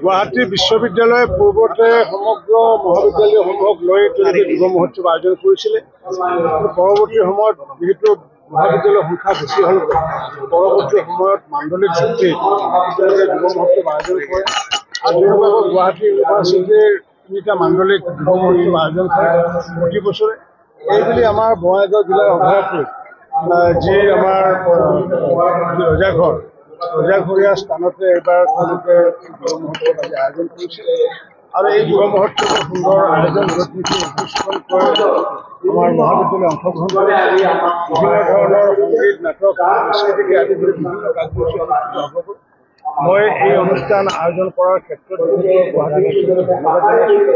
গুৱাহাটী বিশ্ববিদ্যালয়ে পূৰ্বতে সমগ্ৰ মহাবিদ্যালয়সমূহক লৈ তেওঁলোকে যুৱ মহোৎসৱ আয়োজন কৰিছিলে। পৰৱৰ্তী সময়ত যিহেতু মহাবিদ্যালয়ৰ সংখ্যা বেছি হ'ল, পৰৱৰ্তী সময়ত মাণ্ডলিক ভিত্তিত তেওঁলোকে যুৱ মহোৎসৱ আয়োজন কৰে। আৰু তেওঁলোকে গুৱাহাটী ইউনিভাৰ্চিটিৰ 3টা মাণ্ডলিক যুৱ মহোৎসৱ আয়োজন কৰে প্ৰতি বছৰে। এইবুলি আমাৰ বঙাইগাঁও জিলাৰ অভয়াপুৰীত যি আমাৰ ৰজাঘৰীয়া স্থানতে এইবাৰ তেওঁলোকে যুৱ মহোৎসৱ আজি আয়োজন কৰিছে। আৰু এই যুৱ মহোৎসৱৰ সুন্দৰ আয়োজন য'ত নেকি উপস্থাপন কৰে আমাৰ মহাবিদ্যালয়ে অংশগ্ৰহণ কৰে। বিভিন্ন ধৰণৰ সংগীত, নাটক, সাংস্কৃতিকে আদি কৰি বিভিন্ন কাৰ্যসূচী অনুষ্ঠিত হ'ব। মই এই অনুষ্ঠান আয়োজন কৰাৰ ক্ষেত্ৰত গুৱাহাটী বিশ্ববিদ্যালয়ক ধন্যবাদ জনাইছোঁ।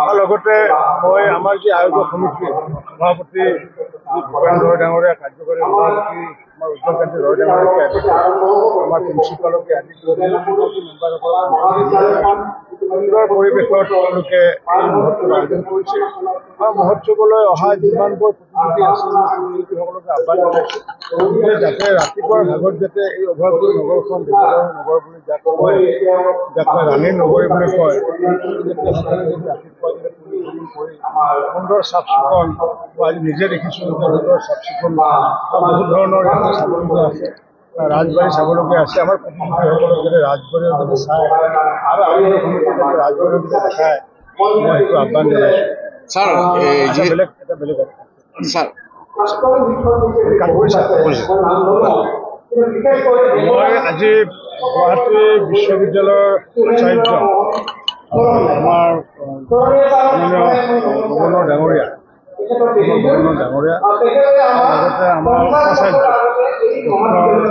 আৰু লগতে মই আমাৰ যি আয়োজক সমিতিৰ সভাপতি ভূপেন্দ্ৰ ডাঙৰীয়া, কাৰ্যকৰী সভাপতি আমাৰ উদ্যোগকান্তি ৰয় ডাঙৰীয়াকে আদি কৰি আমাৰ প্ৰিন্সিপালকে আদি কৰি সুন্দৰ পৰিৱেশত তেওঁলোকে এই মহোৎসৱ আয়োজন কৰিছে। আৰু মহোৎসৱলৈ অহা যিমানবোৰ প্ৰতিযোগী আছে প্ৰতিযোগীসকলকে আহ্বান জনাইছে যাতে ৰাতিপুৱাৰ ভাগত যাতে এই অভয়াপুৰী নগৰখন নগৰ বুলি যাক কয়, যাক ৰাণীৰ নগৰী বুলি কয়, যাতে সকলোৱে ৰাতিপুৱা কৰি সুন্দৰ চাফ চিকুণ, আজি নিজে দেখিছোঁ সুন্দৰ চাফ চিকুণ, বহুত ধৰণৰ ইয়াতে চাবলগীয়া আছে, ৰাজবাৰী চাবলগীয়া আছে। আমাৰ প্ৰতিযোগীসকলক যাতে ৰাজবাৰীও যাতে চায় আৰু আয়োজক সমিতিয়ে যাতে ৰাজবাৰীও যাতে দেখায়, মই সেইটো আহ্বান জনাইছোঁ। ছাৰ এটা বেলেগ ছাৰ মই আজি গুৱাহাটী বিশ্ববিদ্যালয়ৰ আচাৰ্য আমাৰ গভৰ্ণৰ ডাঙৰীয়া লগতে আমাৰ উপাচাৰ্য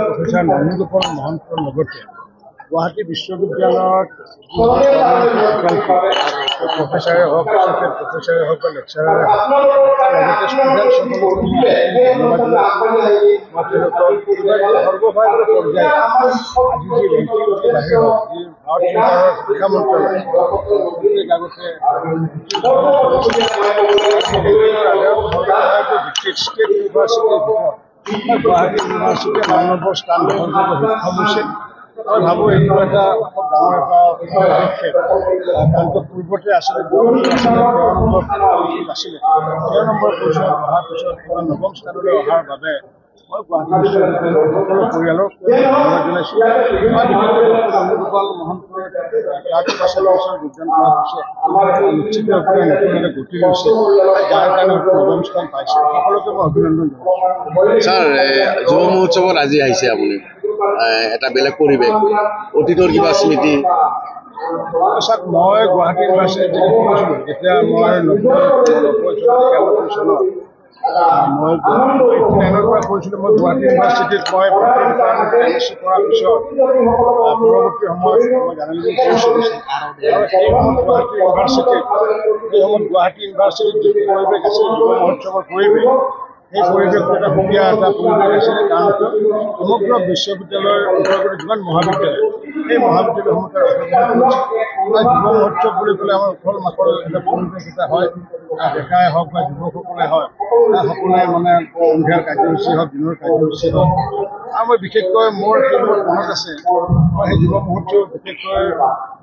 প্ৰফেচাৰ নন্দগোপাল মহন্তৰ লগতে গুৱাহাটী বিশ্ববিদ্যালয়ত প্ৰফেচাৰে হওক, এছ'চিয়েট প্ৰফেচাৰে হওক বা লেকচাৰাৰে হওক, লগতে ষ্টুডেণ্টসকলক ধন্যবাদ জনাইছোঁ। সৰ্বভাৰতীয় পৰ্যায়ত আজি যি ৰেংকিং বাহিৰ হওক, যি ভাৰত চৰকাৰৰ শিক্ষা মন্ত্ৰালয় প্ৰত্যেক আগতে ষ্টেট ইউনিভাৰ্চিটিৰ ভিতৰত গুৱাহাটী ইউনিভাৰ্চিটিয়ে 9 নম্বৰ স্থান দখল কৰিব সক্ষম হৈছে। মই ভাবোঁ এইটো এটা খুব ডাঙৰ এটা পদক্ষেপ। কাৰণ পূৰ্বতে আছিলে 13 নম্বৰ আছিলে, 13 নম্বৰ পজিশ্যনত অহাৰ পিছত 9ম স্থানলৈ অহাৰ বাবে মই গুৱাহাটী বিশ্ববিদ্যালয়ৰ সকলো পৰিয়ালক ধন্যবাদ জনাইছোঁ। মই বিশেষকৈ নন্দগোপাল মহন্তৰ যোগদান কৰাৰ পিছত নিশ্চিতভাৱে নতুন এটা গতি লৈছে, যাৰ কাৰণে 9ম স্থান পাইছে। সকলোকে মই অভিনন্দন জনাইছোঁ। ছাৰ, যুৱ মহোৎসৱত আজি আহিছে আপুনি, এটা বেলেগ পৰিৱেশ, অতীতৰ কিবা স্মৃতি? চাওক, মই গুৱাহাটী ইউনিভাৰ্চিটিত পঢ়িছিলোঁ, যেতিয়া মই 90 চনত মই 89ৰ পৰা পঢ়িছিলোঁ। মই গুৱাহাটী ইউনিভাৰ্চিটিত মই MSc কৰাৰ পিছত পৰৱৰ্তী সময়ত মই জাৰ্নেলিজম কৰিছিলোঁ। আৰু সেই সময়ত গুৱাহাটী ইউনিভাৰ্চিটিত যিটো পৰিৱেশ আছিল, যুৱ মহোৎসৱৰ পৰিৱেশ, সেই পৰিৱেশটো এটা সুকীয়া এটা পৰিৱেশ আছিলে। কাৰণ সমগ্ৰ বিশ্ববিদ্যালয়ৰ অন্তৰ্গত যিমান মহাবিদ্যালয়, সেই মহাবিদ্যালয়সমূহৰ যুৱ মহোৎসৱ বুলি ক'লে আমাৰ উখল মাখল এটা পৰিৱেশ এটা হয়। ডেকাই হওক বা যুৱকসকলে হওক, সকলোৱে মানে সন্ধিয়াৰ কাৰ্যসূচী হওক, দিনৰ কাৰ্যসূচী হওক। আৰু মই বিশেষকৈ মোৰ মনত আছে, মই সেই যুৱ মহোৎসৱ বিশেষকৈ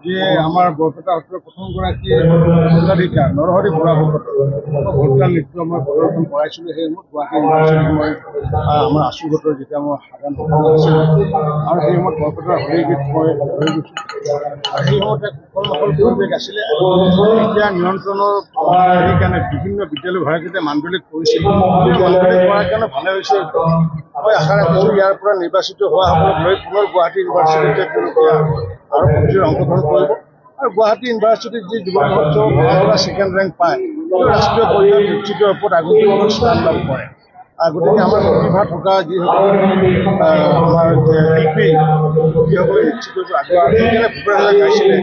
যে আমাৰ বৰপেটা সত্ৰৰ প্ৰথমগৰাকী ভোটাধিকাৰ নৰহৰি বুঢ়াভকত ভোটদান নৃত্য মই প্ৰদৰ্শন কৰাইছিলোঁ। সেই সময়ত গুৱাহাটী ইউনিভাৰ্চিটিত মই আমাৰ আচুগতৰ যেতিয়া মই সাধাৰণ সম্পাদক আছিলোঁ, আৰু সেই সময়ত বৰপেটাৰ হৰিগীত মই ধৰি গৈছোঁ। আৰু সেই সময়ত এক উখল মাখল পৰিৱেশ আছিলে। এতিয়া নিয়ন্ত্ৰণৰ কাৰণে বিভিন্ন বিদ্যালয় ভাৰতীয় মাণ্ডলিক কৰিছিল। মাণ্ডলিক কৰাৰ কাৰণে ভালে হৈছে। মই আশা ৰাখিছোঁ ইয়াৰ পৰা নিৰ্বাচিত হোৱাসকলক লৈ পুনৰ গুৱাহাটী ইউনিভাৰ্চিটিতে তেওঁলোকে আৰু প্ৰতিযোগিতাত অংশগ্ৰহণ কৰিব। আৰু গুৱাহাটী ইউনিভাৰ্চিটিত যি যুৱ মহোৎসৱ ছেকেণ্ড ৰেংক পায়, ৰাষ্ট্ৰীয় পৰ্যায়ত নিশ্চিত ৰূপত আগন্তুক স্থান লাভ কৰে। গতিকে আমাৰ প্ৰতিভা থকা যিসকল আমাৰ শিল্পী, যিসকলে নিশ্চিত সেইকাৰণে ভূপেন হাজৰিকাই গাইছিলে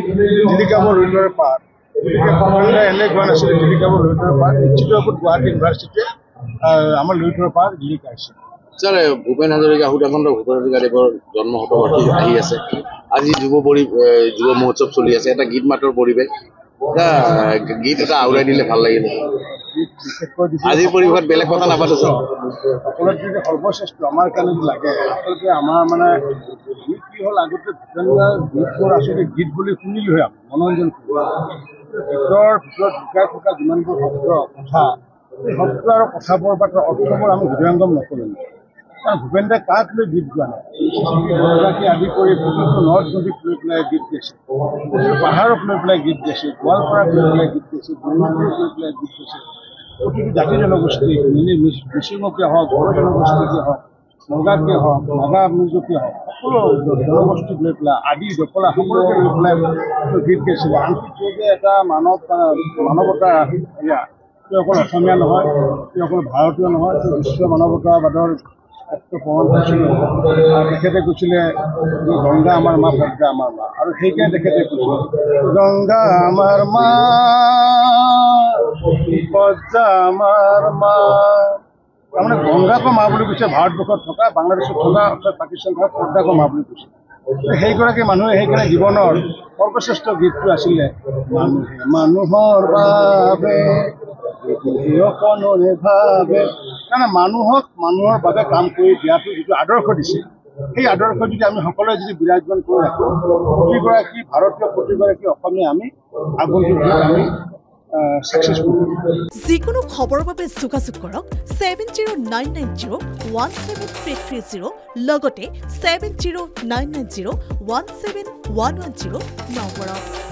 জিলিকাবৰ ৰুইনৰ পাত। গতিকে ভূপেন এনে গোৱা নাছিলে জিলিকাবৰ ৰুইনৰ পাত, নিশ্চিত ৰূপত গুৱাহাটী ইউনিভাৰ্চিটিয়ে আমাৰ ৰুইনৰ পাত জিলিকাইছে। ছাৰ, ভূপেন হাজৰিকা সুধাকণ্ড ভূপেন হাজৰিকাদেৱৰ জন্ম শতবাৰ্ষিকী আহি আছে। আজি যুৱ মহোৎসৱ চলি আছে, এটা গীত মাতৰ পৰিৱেশ। গীত এটা আউৰাই দিলে ভাল লাগিল বিশেষকৈ আজিৰ পৰিৱেশত বেলেগ কথা নাপাতো সকলোত যদি সৰ্বশ্ৰেষ্ঠ আমাৰ কাৰণে যদি লাগে আচলতে আমাৰ মানে কি হ'ল আগতে ভূপেন্দ্ৰৰ গীতবোৰ আচলতে গীত বুলি শুনিলোহে আমি মনোৰঞ্জন গীতৰ ভিতৰত লুকাই থকা যিমানবোৰ শব্দ কথা সেই শব্দ আৰু কথাবোৰ বা তাৰ অৰ্থবোৰ আমি হৃদয়ংগম নকৰোঁ কাৰণ ভূপেন্দ্ৰে কাক লৈ গীত গোৱা নাই গৰাকী আদি কৰি প্ৰতিটো নদ নদীক লৈ পেলাই গীত গাইছে প্ৰতিটো পাহাৰক লৈ পেলাই গীত গাইছে গোৱালপাৰাক লৈ পেলাই গীত গাইছে ব্ৰহ্মপুৰক লৈ পেলাই গীত গাইছে প্ৰতিটো জাতি জনগোষ্ঠী মিচিঙকে হওক বড়ো জনগোষ্ঠীকে হওক নগাকে হওক নাগা মিজকে হওক সকলো জনগোষ্ঠীক লৈ পেলাই আদি দফলা সকলোকে লৈ পেলাই গীত গাইছিলে আনকি তেওঁ যে এটা মানৱতা এয়া তেওঁ অকল অসমীয়া নহয় তেওঁ অকল ভাৰতীয় নহয় তেওঁ বিশ্ব মানৱতাবাদৰ প্ৰমাণ পাইছিলে তেখেতে কৈছিলে যে গংগা আমাৰ মা পদ্মা আমাৰ মা আৰু সেইকাৰণে তেখেতে কৈছিলে গংগা আমাৰ মা পদ্মা আমাৰ মা তাৰমানে গংগাকো মা বুলি কৈছে ভাৰতবৰ্ষত থকা বাংলাদেশত থকা অৰ্থাৎ পাকিস্তান থকা পদ্মাকো মা বুলি কৈছে সেইগৰাকী মানুহে সেইকাৰণে জীৱনৰ সৰ্বশ্ৰেষ্ঠ গীতটো আছিলে মানুহে মানুহৰ বাবে অকণে ভাবে কাৰণে মানুহক মানুহৰ বাবে কাম কৰি দিয়াটো যিটো আদৰ্শ দিছে সেই আদৰ্শ যদি আমি সকলোৱে যদি বিৰাজমান কৰি ৰাখোঁ প্ৰতিগৰাকী ভাৰতীয় প্ৰতিগৰাকী অসমীয়া আমি আগন্তুক আমি সাকসেসফুল যিকোনো খবৰৰ বাবে যোগাযোগ কৰক 7099017330 লগতে 7099017110 নম্বৰত